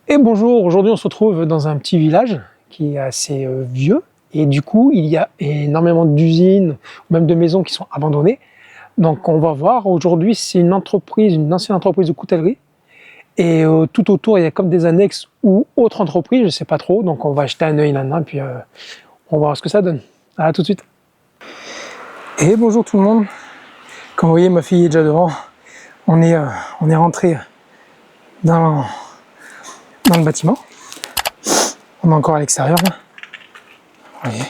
Et bonjour, aujourd'hui on se retrouve dans un petit village qui est assez vieux et du coup il y a énormément d'usines ou même de maisons qui sont abandonnées. Donc on va voir, aujourd'hui c'est une entreprise, une ancienne entreprise de coutellerie et tout autour il y a comme des annexes ou autres entreprises, je ne sais pas trop, donc on va jeter un œil là-dedans et puis on va voir ce que ça donne. À tout de suite. Et bonjour tout le monde, comme vous voyez ma fille est déjà devant, on est rentré dans le bâtiment. On est encore à l'extérieur là. Vous voyez,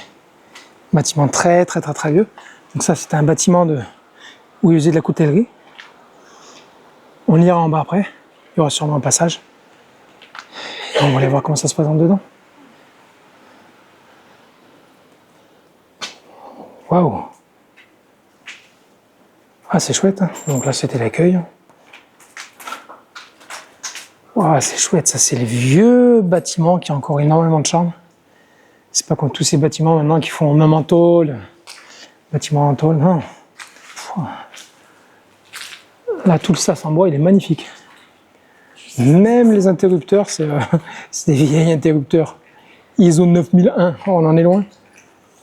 bâtiment très vieux. Donc ça c'était un bâtiment où ils faisaient de la coutellerie. On ira en bas après, il y aura sûrement un passage. Et on va aller voir comment ça se présente dedans. Waouh! Ah c'est chouette, hein. Donc là c'était l'accueil. Waouh, c'est chouette, ça c'est les vieux bâtiments qui ont encore énormément de charme. C'est pas comme tous ces bâtiments maintenant qui font même en tôle. Bâtiment en tôle, non. Là tout le sas en bois il est magnifique. Même les interrupteurs, c'est des vieilles interrupteurs. ISO 9001, oh, on en est loin.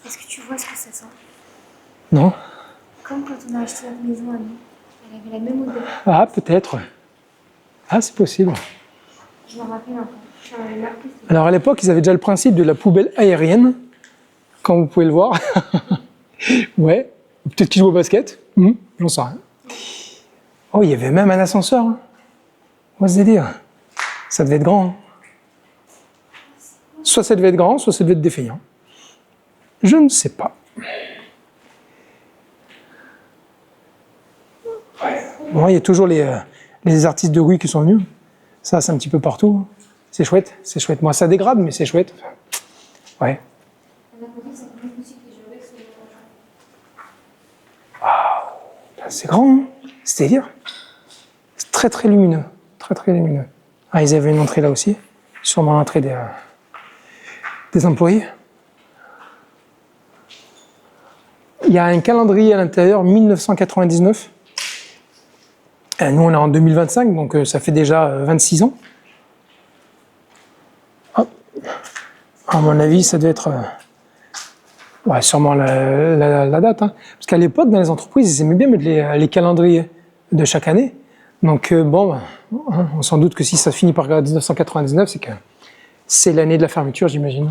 Est-ce que tu vois ce que ça sent? Non? Comme quand on a acheté notre maison à nous. Elle avait la même odeur. Ah, peut-être. Ah, c'est possible. Je m'en rappelle encore. J'en avais marqué. Alors à l'époque, ils avaient déjà le principe de la poubelle aérienne, comme vous pouvez le voir. Ouais, peut-être qu'ils jouent au basket, j'en sais rien. Oh, il y avait même un ascenseur. Hein. On va se dire. Ça devait être grand. Hein. Soit ça devait être grand, soit ça devait être défaillant. Je ne sais pas. Ouais. Bon, il y a toujours les artistes de rue qui sont venus. Ça, c'est un petit peu partout. C'est chouette, c'est chouette. Moi, ça dégrade, mais c'est chouette. Ouais. Waouh, c'est grand, hein. C'est-à-dire, c'est très lumineux, très lumineux. Ah, ils avaient une entrée là aussi, sûrement l'entrée des employés. Il y a un calendrier à l'intérieur, 1999. Nous, on est en 2025, donc ça fait déjà 26 ans. Hop. À mon avis, ça doit être ouais, sûrement la date. Hein. Parce qu'à l'époque, dans les entreprises, ils aimaient bien mettre les calendriers de chaque année. Donc, bon, hein, on s'en doute que si ça finit par 1999, c'est que c'est l'année de la fermeture, j'imagine.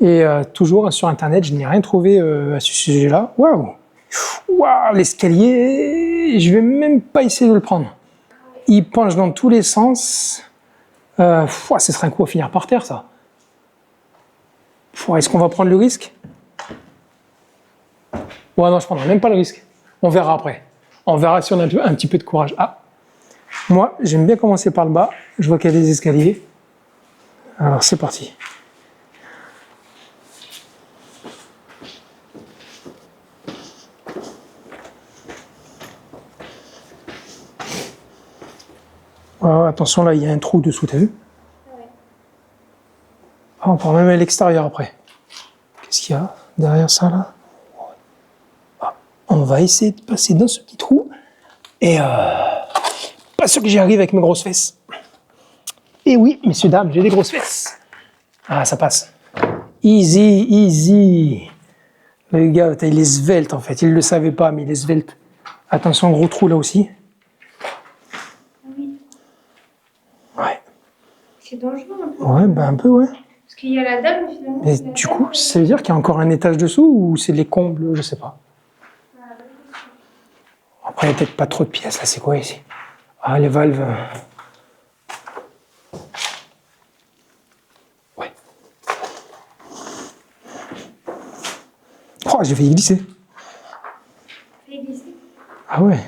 Et toujours sur Internet, je n'ai rien trouvé à ce sujet-là. Waouh! Waouh, l'escalier, je vais même pas essayer de le prendre. Il penche dans tous les sens. Ce serait un coup à finir par terre, ça. Est-ce qu'on va prendre le risque? Ouais, non, je prendrai même pas le risque. On verra après. On verra si on a un petit peu de courage. Ah, moi, j'aime bien commencer par le bas. Je vois qu'il y a des escaliers. Alors, c'est parti. Oh, attention, là, il y a un trou dessous, t'as vu? Ouais. Ah, on peut même aller à l'extérieur après. Qu'est-ce qu'il y a derrière ça, là? Ah, on va essayer de passer dans ce petit trou. Et pas sûr que j'y arrive avec mes grosses fesses. Et oui, messieurs, dames, j'ai des grosses fesses. Ah, ça passe. Easy. Le gars, il est svelte, en fait. Il ne le savait pas, mais il est svelte. Attention, gros trou, là aussi. Oui. Ouais. C'est dangereux un peu. Ouais, ben un peu, ouais. Parce qu'il y a la dame, finalement. Mais du coup, ça veut dire qu'il y a encore un étage dessous ou c'est les combles, je sais pas. Après, il n'y a peut-être pas trop de pièces, là, c'est quoi ici? Ah, les valves. Ouais. Oh, j'ai failli glisser. Fais glisser. Ah ouais.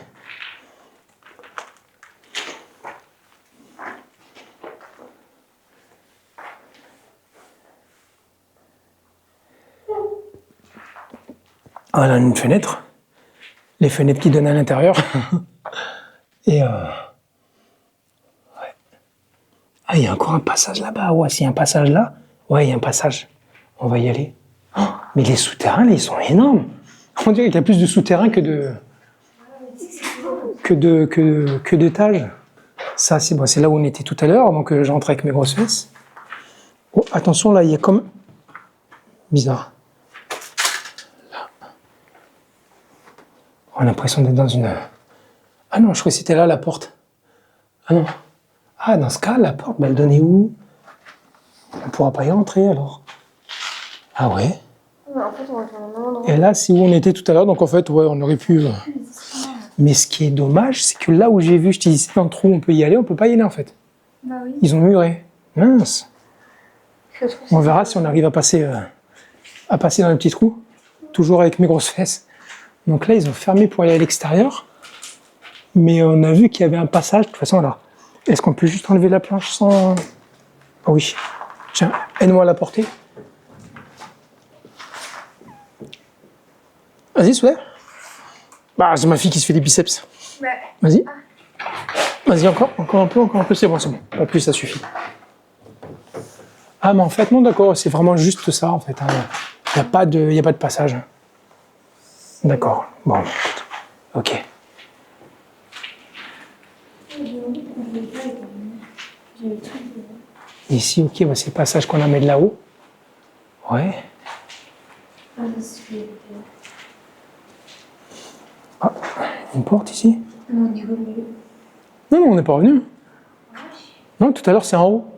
Ah, là, une fenêtre. Les fenêtres qui donnent à l'intérieur. Et ouais. Ah, il y a encore un passage là-bas. Ouais, s'il y a un passage là. Ouais, il y a un passage. On va y aller. Oh, mais les souterrains, là, ils sont énormes. On dirait qu'il y a plus de souterrains que d'étages. Ça, c'est bon, c'est là où on était tout à l'heure, donc je rentre avec mes grosses fesses. Oh, attention, là, il y a comme... Bizarre. Là. On a l'impression d'être dans une... Ah non, je croyais que c'était là, la porte. Ah non. Ah, dans ce cas, la porte, bah, elle donnait où? On ne pourra pas y entrer, alors. Ah ouais. En fait, on va faire un endroit. Et là, c'est où on était tout à l'heure, donc en fait, ouais, on aurait pu... Mais ce qui est dommage, c'est que là où j'ai vu, je t'ai dit, c'est dans le trou, on peut y aller, on peut pas y aller, en fait. Bah oui. Ils ont muré. Mince. Je trouve On verra si on arrive à passer dans le petit trou, toujours avec mes grosses fesses. Donc là, ils ont fermé pour aller à l'extérieur, mais on a vu qu'il y avait un passage. De toute façon, là, est-ce qu'on peut juste enlever la planche sans... Oh oui. Tiens, aide-moi à la porter. Vas-y, soulève. Bah, c'est ma fille qui se fait des biceps. Ouais. Vas-y. Vas-y, encore un peu, c'est bon. Pas plus, ça suffit. Ah, mais en fait, non, d'accord, c'est vraiment juste ça, en fait. Il n'y a pas de passage. D'accord. Bon, écoute. Ok. Ici, ok, bah, c'est le passage qu'on a mis de là-haut. Ouais. Ah, une porte ici? Non, on est revenu. Non, on n'est pas revenu. Non, tout à l'heure, c'est en haut.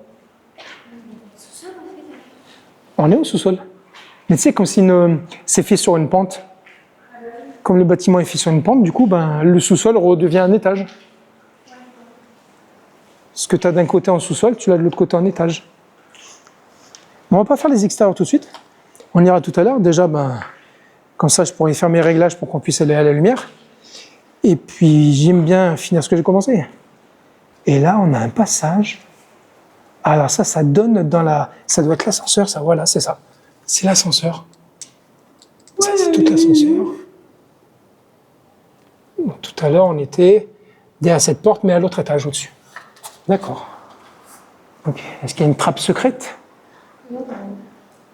On est au sous-sol. Mais tu sais, comme si c'est fait sur une pente. Comme le bâtiment est fait sur une pente, du coup, ben, le sous-sol redevient un étage. Ce que tu as d'un côté en sous-sol, tu l'as de l'autre côté en étage. On va pas faire les extérieurs tout de suite. On ira tout à l'heure. Déjà, ben, comme ça, je pourrais faire mes réglages pour qu'on puisse aller à la lumière. Et puis, j'aime bien finir ce que j'ai commencé. Et là, on a un passage. Alors ça donne dans la... Ça doit être l'ascenseur, ça, voilà, c'est ça. C'est l'ascenseur. Ça, c'est tout l'ascenseur. Tout à l'heure, on était derrière cette porte, mais à l'autre étage, au-dessus. D'accord. Ok. Est-ce qu'il y a une trappe secrète?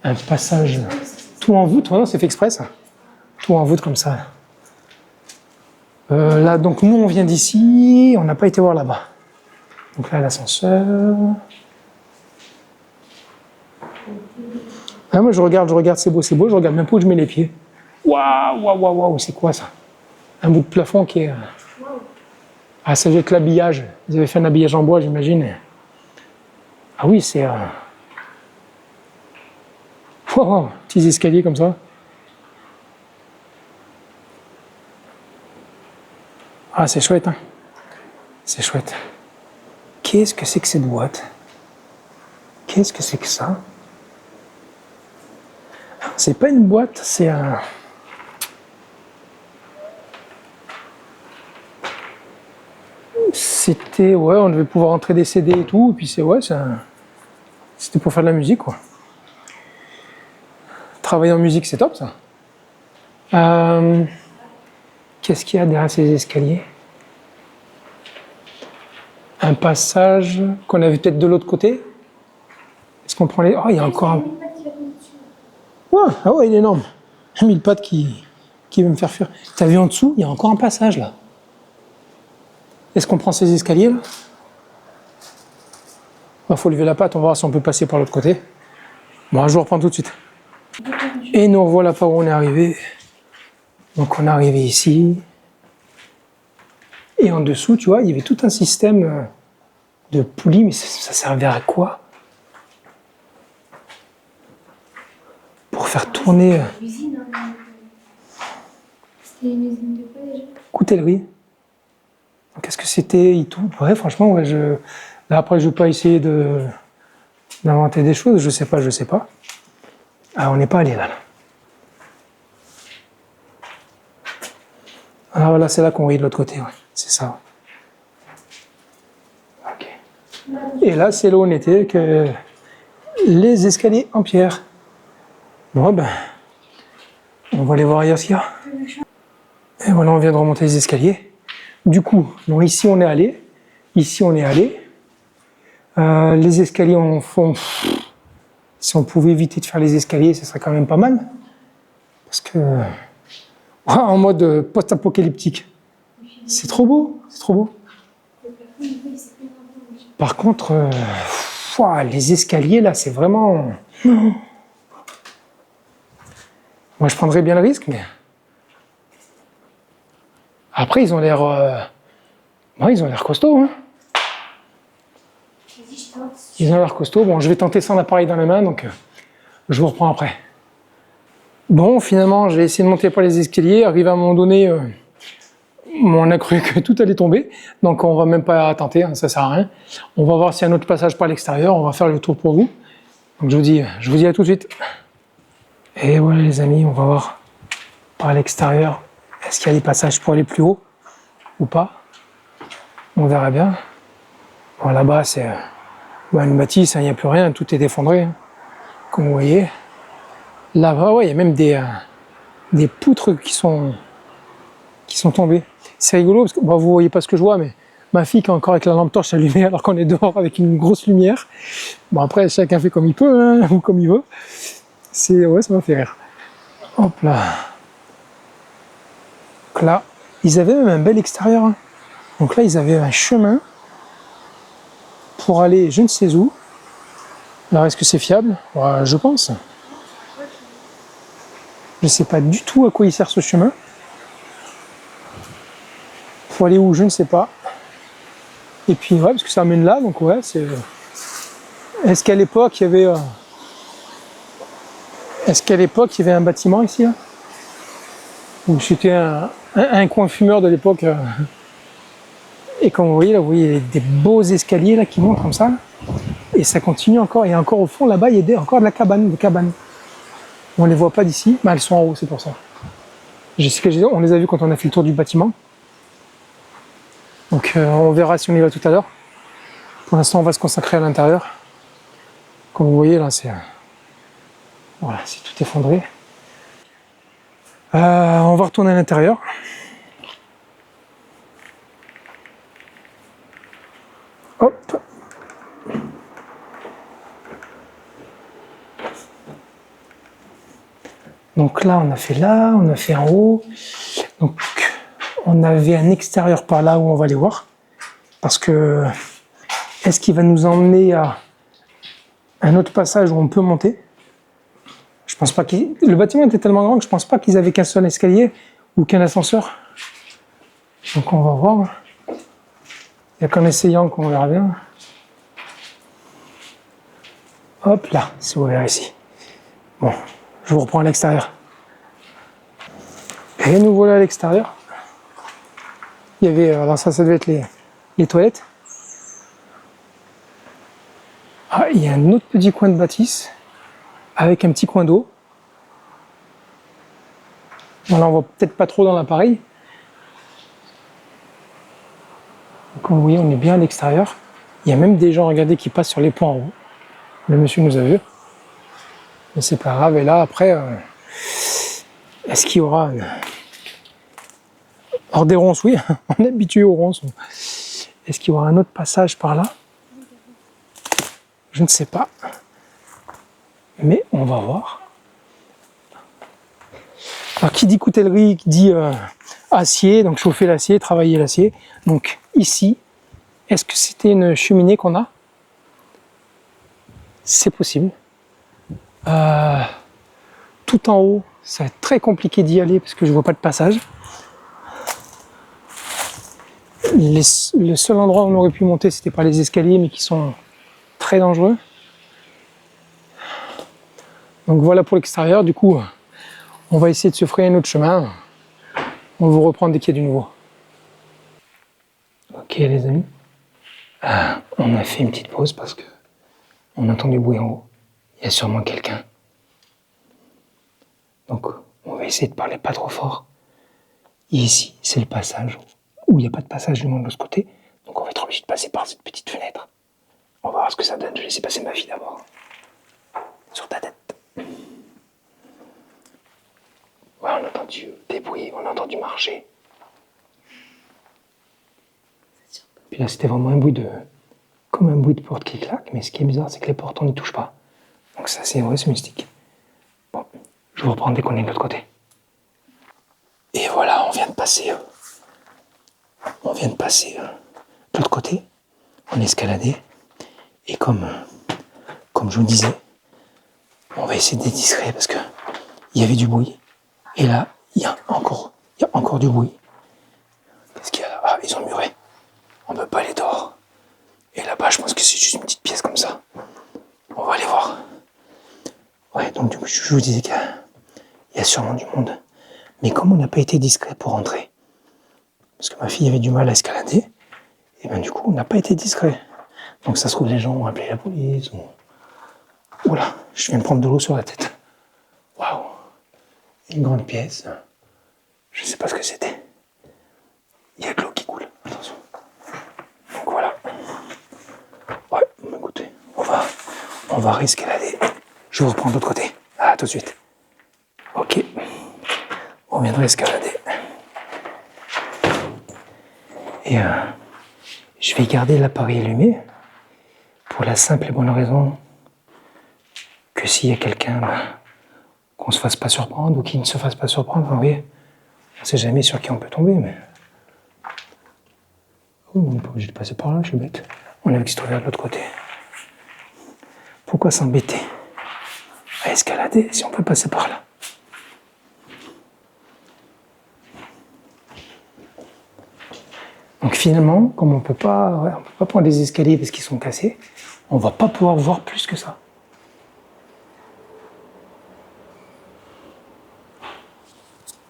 Un passage tout en voûte? Non, c'est fait exprès, ça. Tout en voûte, comme ça. Là, donc, nous, on vient d'ici. On n'a pas été voir là-bas. Donc là, l'ascenseur... Ah, moi, je regarde, c'est beau, je regarde même pas où je mets les pieds. Waouh, c'est quoi ça? Un bout de plafond qui est... Ah, ça doit être l'habillage. Ils avaient fait un habillage en bois, j'imagine. Ah oui, c'est... Wow, petits escaliers comme ça. Ah, c'est chouette, hein? C'est chouette. Qu'est-ce que c'est que cette boîte? Qu'est-ce que c'est que ça? C'est pas une boîte, c'est un... C'était... Ouais, on devait pouvoir entrer des CD et tout, et puis c'est... Ouais, c'est un... C'était pour faire de la musique, quoi. Travailler en musique, c'est top, ça. Qu'est-ce qu'il y a derrière ces escaliers? Un passage qu'on avait peut-être de l'autre côté? Est-ce qu'on prend les... Oh, il y a encore un... Ouais, ah ouais, il est énorme. Un mille pattes qui veut me faire fuir. T'as vu en dessous? Il y a encore un passage, là. Est-ce qu'on prend ces escaliers, là? Il faut lever la patte, on va voir si on peut passer par l'autre côté. Bon, je vous reprends tout de suite. Et nous revoilà par où on est arrivé. Donc on est arrivé ici. Et en dessous, tu vois, il y avait tout un système de poulies, mais ça servait à quoi? Pour faire tourner... Usine, hein. C'était une usine de quoi déjà? Coutellerie. Qu'est-ce que c'était et tout? Ouais, franchement, ouais, là après, je ne vais pas essayer d'inventer des choses, je sais pas. Ah, on n'est pas allé là. Ah voilà, c'est là qu'on rit de l'autre côté, ouais. C'est ça. Ok. Et là, c'est là où on était, que les escaliers en pierre. Bon, ben, on va aller voir ailleurs ce qu'il y a. Et voilà, on vient de remonter les escaliers. Du coup, bon, ici on est allé. Les escaliers, si on pouvait éviter de faire les escaliers, ce serait quand même pas mal. Parce que, en mode post-apocalyptique. C'est trop beau, c'est trop beau. Oui, c'est bien avant, déjà. Par contre, ouah, les escaliers là, c'est vraiment. Moi, je prendrais bien le risque, mais. Après, ils ont l'air. Ouais, ils ont l'air costauds. Hein. Vas-y, je tente. Ils ont l'air costauds. Bon, je vais tenter sans l'appareil dans la main, donc je vous reprends après. Bon, finalement, j'ai essayé de monter par les escaliers. Arrivé à un moment donné, on a cru que tout allait tomber. Donc, on va même pas tenter, hein, ça sert à rien. On va voir s'il y a un autre passage par l'extérieur. On va faire le tour pour vous. Donc, je vous dis à tout de suite. Et voilà, les amis, on va voir par l'extérieur. Est-ce qu'il y a des passages pour aller plus haut ou pas? On verra bien. Bon, là-bas, c'est une bâtisse, il n'y a plus rien, tout est effondré, hein, comme vous voyez. Là-bas, ouais, il y a même des poutres qui sont tombées. C'est rigolo, parce que vous voyez pas ce que je vois, mais ma fille qui est encore avec la lampe torche allumée alors qu'on est dehors avec une grosse lumière. Bon, après, chacun fait comme il peut, hein, ou comme il veut. Ouais, ça m'a fait rire. Hop là. Donc là, ils avaient même un bel extérieur. Hein. Donc là, ils avaient un chemin pour aller je ne sais où. Alors, est-ce que c'est fiable? Ouais, je pense. Je ne sais pas du tout à quoi il sert ce chemin. Pour aller où, je ne sais pas. Et puis, ouais, parce que ça amène là, donc ouais, c'est... Est-ce qu'à l'époque, il y avait... Est-ce qu'à l'époque, il y avait un bâtiment ici, là? Ou c'était un coin fumeur de l'époque Et comme vous voyez, là, vous voyez des beaux escaliers là qui montent comme ça. Et ça continue encore. Et encore au fond, là-bas, il y a encore de la cabane, des cabanes. On ne les voit pas d'ici, mais elles sont en haut, c'est pour ça. On les a vues quand on a fait le tour du bâtiment. Donc on verra si on y va tout à l'heure. Pour l'instant, on va se consacrer à l'intérieur. Comme vous voyez, là, voilà, c'est tout effondré. On va retourner à l'intérieur. Hop. Donc là, on a fait en haut. Donc, on avait un extérieur par là où on va aller voir. Parce que, est-ce qu'il va nous emmener à un autre passage où on peut monter? Je pense pas le bâtiment était tellement grand que je pense pas qu'ils avaient qu'un seul escalier ou qu'un ascenseur. Donc on va voir. Il n'y a qu'en essayant qu'on verra bien. Hop là, c'est ouvert ici. Bon, je vous reprends à l'extérieur. Et nous voilà à l'extérieur. Il y avait, alors ça devait être les toilettes. Ah, il y a un autre petit coin de bâtisse avec un petit coin d'eau. Voilà, on voit peut-être pas trop dans l'appareil. Comme vous voyez, on est bien à l'extérieur. Il y a même des gens, regardez, qui passent sur les ponts en haut. Le monsieur nous a vu. Mais c'est pas grave. Et là, après, est-ce qu'il y aura... Alors des ronces, oui, on est habitué aux ronces. Est-ce qu'il y aura un autre passage par là? Je ne sais pas. Mais on va voir. Alors qui dit coutellerie, qui dit acier, donc chauffer l'acier, travailler l'acier. Donc ici, est-ce que c'était une cheminée qu'on a? C'est possible. Tout en haut, ça va être très compliqué d'y aller parce que je ne vois pas de passage. Le seul endroit où on aurait pu monter, c'était par les escaliers, mais qui sont très dangereux. Donc voilà pour l'extérieur. Du coup, on va essayer de se frayer un autre chemin. On va vous reprendre dès qu'il y a du nouveau. Ok les amis, on a fait une petite pause parce que on entend du bruit en haut. Il y a sûrement quelqu'un. Donc on va essayer de parler pas trop fort. Et ici, c'est le passage où il n'y a pas de passage du moins de l'autre côté. Donc on va être obligé de passer par cette petite fenêtre. On va voir ce que ça donne. Je vais laisser passer ma fille d'abord. Sur ta tête. Ouais, on a entendu des bruits, on a entendu marcher. Puis là, c'était vraiment comme un bruit de porte qui claque, mais ce qui est bizarre, c'est que les portes, on n'y touche pas. Donc ça, c'est vrai, c'est mystique. Bon, je vous reprends dès qu'on est de l'autre côté. Et voilà, on vient de passer de l'autre côté. on escaladait. Et comme je vous disais, on va essayer d'être discret parce que il y avait du bruit. Et là, il y a encore du bruit. Qu'est-ce qu'il y a là? Ah, ils ont muré. On ne peut pas aller dehors. Et là-bas, je pense que c'est juste une petite pièce comme ça. On va aller voir. Ouais, donc du coup, je vous disais qu'il y a sûrement du monde. Mais comme on n'a pas été discret pour rentrer, parce que ma fille avait du mal à escalader, et bien du coup, on n'a pas été discret. Donc ça se trouve, les gens ont appelé la police. Oula, je viens de prendre de l'eau sur la tête. Waouh, une grande pièce. Je ne sais pas ce que c'était. Il y a de l'eau qui coule, attention. Donc voilà. Ouais, écoutez, on va réescalader. Je vous reprends de l'autre côté. À tout de suite. Ok. On vient de réescalader. Et je vais garder l'appareil allumé pour la simple et bonne raison que s'il y a quelqu'un, qu'on ne se fasse pas surprendre ou qu'il ne se fasse pas surprendre, vous voyez, on ne sait jamais sur qui on peut tomber, mais... Oh, on n'est pas obligé de passer par là, je suis bête. On a vu qu'il se trouvait de l'autre côté. Pourquoi s'embêter à escalader si on peut passer par là? Donc finalement, comme on peut pas prendre les escaliers parce qu'ils sont cassés, on va pas pouvoir voir plus que ça.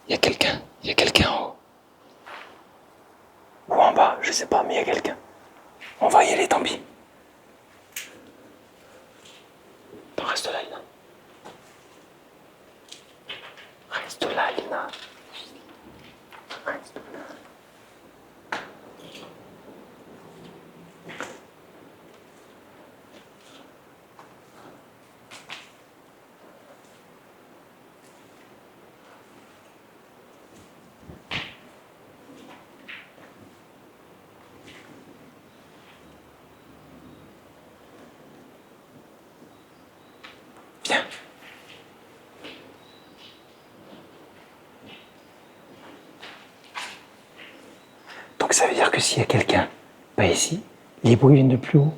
Il y a quelqu'un en haut. Ou en bas, je sais pas, mais il y a quelqu'un. On va y aller, tant pis. Reste là, Lina. Reste là, Lina. Reste là. Viens. Donc ça veut dire que s'il y a quelqu'un, pas ici, les bruits viennent de plus haut.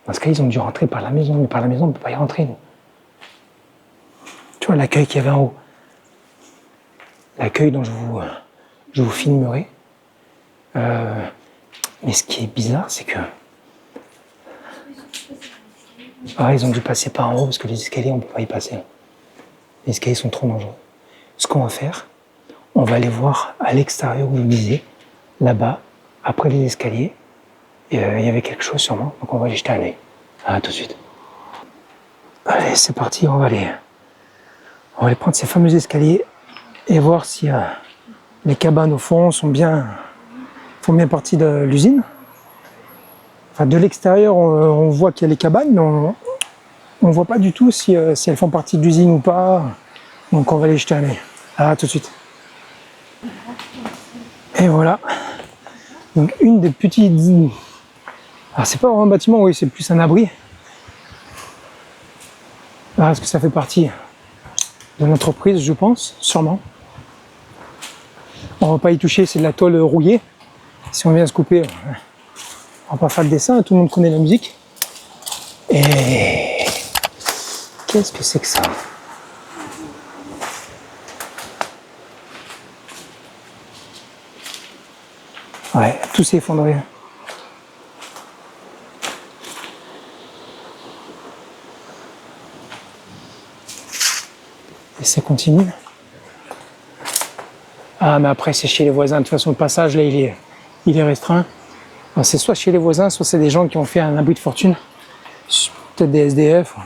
Dans ce cas, ils ont dû rentrer par la maison, mais par la maison, on ne peut pas y rentrer, nous. Tu vois l'accueil qu'il y avait en haut. L'accueil dont je vous filmerai. Mais ce qui est bizarre, c'est que... Ah, ils ont dû passer par en haut, parce que les escaliers, on ne peut pas y passer. Les escaliers sont trop dangereux. Ce qu'on va faire, on va aller voir à l'extérieur où je vous disais, là-bas, après les escaliers, il y avait quelque chose sûrement, donc on va aller jeter un œil. À tout de suite. Allez, c'est parti, on va aller prendre ces fameux escaliers et voir si les cabanes au fond font bien partie de l'usine. Enfin, de l'extérieur, on voit qu'il y a les cabanes, mais on ne voit pas du tout si elles font partie de l'usine ou pas. Donc on va aller jeter un œil. À tout de suite. Et voilà. Donc une des petites... Alors c'est pas vraiment un bâtiment, oui, c'est plus un abri. Alors est-ce que ça fait partie de l'entreprise, je pense, sûrement. On va pas y toucher, c'est de la tôle rouillée. Si on vient se couper, on va pas faire le dessin, tout le monde connaît la musique. Et qu'est-ce que c'est que ça? Ouais, tout s'est effondré. Et ça continue. Ah, mais après, c'est chez les voisins. De toute façon, le passage, là, il est restreint. C'est soit chez les voisins, soit c'est des gens qui ont fait un abri de fortune. Peut-être des SDF.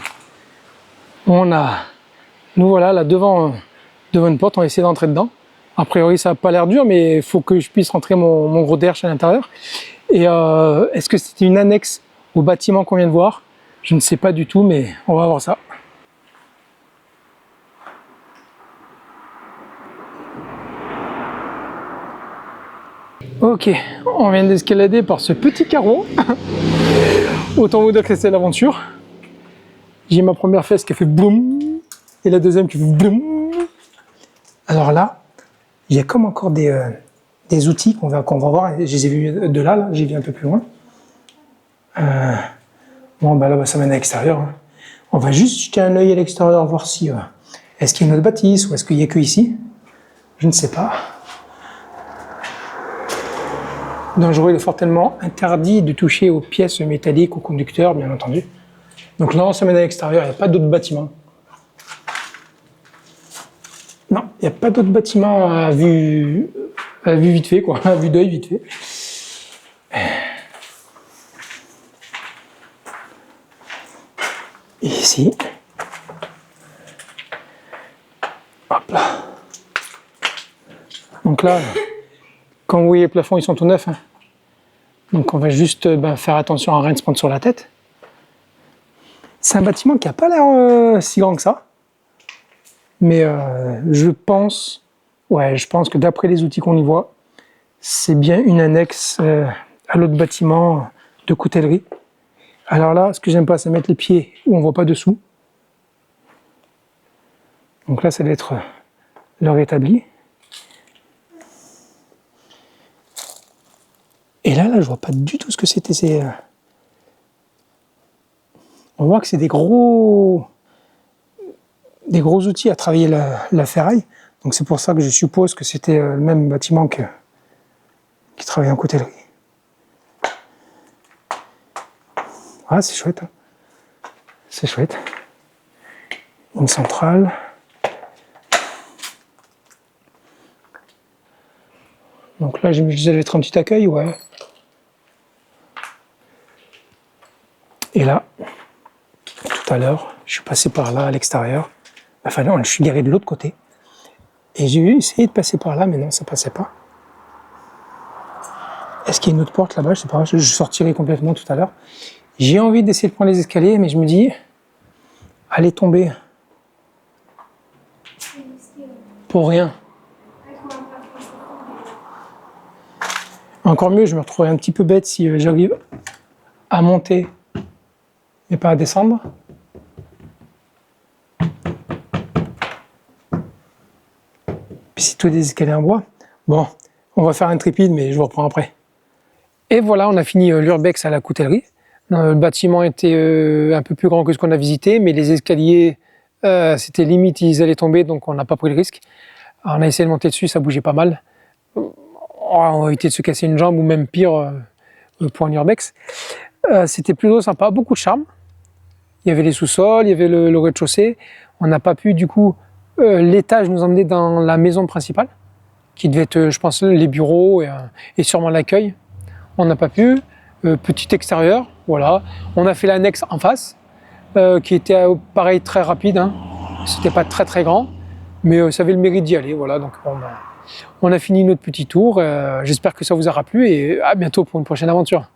Nous voilà, là, devant une porte, on va essayer d'entrer dedans. A priori, ça n'a pas l'air dur, mais il faut que je puisse rentrer mon gros derche à l'intérieur. Et est-ce que c'était une annexe au bâtiment qu'on vient de voir? Je ne sais pas du tout, mais on va voir ça. Ok, on vient d'escalader par ce petit carreau. Autant vous dire que c'est l'aventure. J'ai ma première fesse qui a fait boum, et la deuxième qui fait boum. Alors là, il y a comme encore des outils qu'on va voir. Je les ai vus de là, j'ai vu un peu plus loin. Bon, bah là, ça mène à l'extérieur. Hein. On va juste jeter un œil à l'extérieur, voir si est-ce qu'il y a une autre bâtisse ou est-ce qu'il n'y a que ici. Je ne sais pas. Dangereux, il est fortement interdit de toucher aux pièces métalliques, aux conducteurs, bien entendu. Donc là, on se mène à l'extérieur, il n'y a pas d'autres bâtiments. Non, il n'y a pas d'autres bâtiments à vue vite fait, quoi, à vue d'œil vite fait. Et ici, hop là. Donc là, quand vous voyez les plafonds, ils sont tout neufs. Hein. Donc on va juste faire attention à rien de se prendre sur la tête. C'est un bâtiment qui n'a pas l'air si grand que ça. Mais je pense que d'après les outils qu'on y voit, c'est bien une annexe à l'autre bâtiment de coutellerie. Alors là, ce que j'aime pas, c'est mettre les pieds où on voit pas dessous. Donc là, ça doit être leur établi. Et là, je vois pas du tout ce que c'était. On voit que c'est des gros outils à travailler la ferraille. Donc c'est pour ça que je suppose que c'était le même bâtiment qui travaillait en coutellerie. Ah, c'est chouette. Hein. C'est chouette. Une centrale. Donc là, je me disais, ça devait être un petit accueil, ouais. Et là, tout à l'heure, je suis passé par là, à l'extérieur. Enfin non, je suis garé de l'autre côté. Et j'ai essayé de passer par là, mais non, ça passait pas. Est-ce qu'il y a une autre porte là-bas? Je sais pas, je sortirai complètement tout à l'heure. J'ai envie d'essayer de prendre les escaliers, mais je me dis, allez tomber. Pour rien. Encore mieux, je me retrouverais un petit peu bête si j'arrive à monter, mais pas à descendre. Puis c'est tout des escaliers en bois. Bon, on va faire un tripide, mais je vous reprends après. Et voilà, on a fini l'urbex à la coutellerie. Le bâtiment était un peu plus grand que ce qu'on a visité, mais les escaliers, c'était limite, ils allaient tomber, donc on n'a pas pris le risque. Alors, on a essayé de monter dessus, ça bougeait pas mal. On a évité de se casser une jambe, ou même pire pour un urbex. C'était plutôt sympa, beaucoup de charme. Il y avait les sous-sols, il y avait le rez-de-chaussée. On n'a pas pu, du coup, l'étage nous emmener dans la maison principale, qui devait être, je pense, les bureaux et sûrement l'accueil. On n'a pas pu. Petit extérieur, voilà. On a fait l'annexe en face, qui était pareil très rapide. Hein. C'était pas très très grand, mais ça avait le mérite d'y aller. Voilà. Donc on a fini notre petit tour. J'espère que ça vous aura plu et à bientôt pour une prochaine aventure.